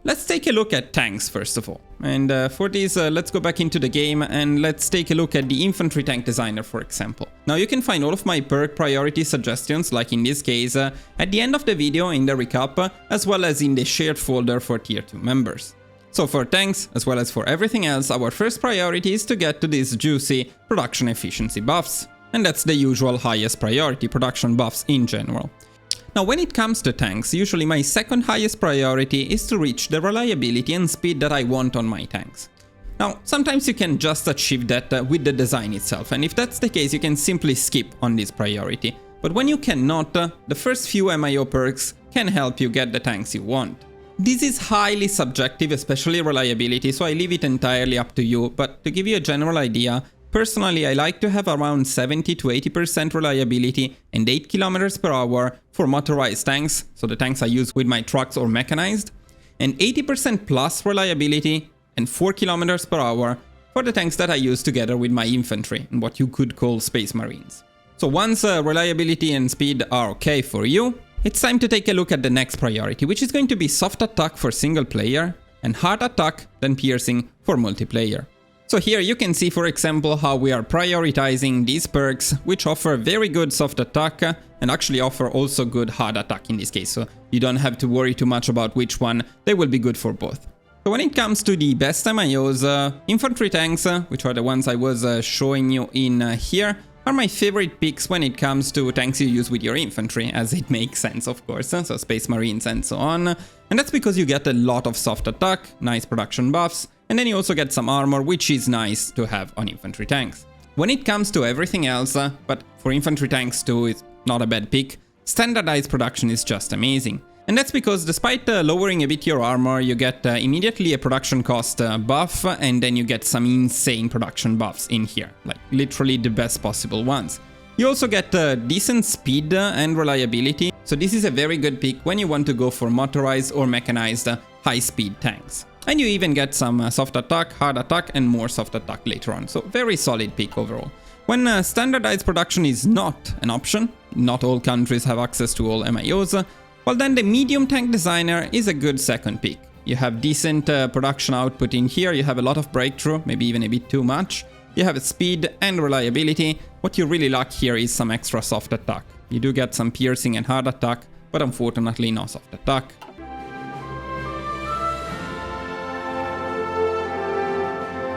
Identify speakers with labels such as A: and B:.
A: let's take a look at tanks first of all. And for this, let's go back into the game and let's take a look at the infantry tank designer, for example. Now you can find all of my perk priority suggestions, like in this case, at the end of the video in the recap, as well as in the shared folder for tier 2 members. So for tanks, as well as for everything else, our first priority is to get to these juicy production efficiency buffs. And that's the usual highest priority production buffs in general. Now when it comes to tanks, usually my second highest priority is to reach the reliability and speed that I want on my tanks. Now sometimes you can just achieve that with the design itself, and if that's the case you can simply skip on this priority. But when you cannot, the first few MIO perks can help you get the tanks you want. This is highly subjective, especially reliability, so I leave it entirely up to you, but to give you a general idea, personally, I like to have around 70 to 80% reliability and 8 km per hour for motorized tanks, so the tanks I use with my trucks or mechanized, and 80% plus reliability and 4 km per hour for the tanks that I use together with my infantry and what you could call Space Marines. So once reliability and speed are okay for you, it's time to take a look at the next priority, which is going to be soft attack for single player and hard attack then piercing for multiplayer. So here you can see, for example, how we are prioritizing these perks, which offer very good soft attack and actually offer also good hard attack in this case, so you don't have to worry too much about which one, they will be good for both. So when it comes to the best MIOs, infantry tanks, which are the ones I was showing you in here, are my favorite picks when it comes to tanks you use with your infantry, as it makes sense of course, so Space Marines and so on. And that's because you get a lot of soft attack, nice production buffs, and then you also get some armor, which is nice to have on infantry tanks. When it comes to everything else, but for infantry tanks too, it's not a bad pick, standardized production is just amazing. And that's because despite lowering a bit your armor, you get immediately a production cost buff, and then you get some insane production buffs in here, like literally the best possible ones. You also get decent speed and reliability, so this is a very good pick when you want to go for motorized or mechanized high-speed tanks. And you even get some soft attack, hard attack, and more soft attack later on, so very solid pick overall. When standardized production is not an option, not all countries have access to all MIOs, well then the medium tank designer is a good second pick. You have decent production output in here, you have a lot of breakthrough, maybe even a bit too much. You have speed and reliability. What you really lack here is some extra soft attack. You do get some piercing and hard attack, but unfortunately no soft attack.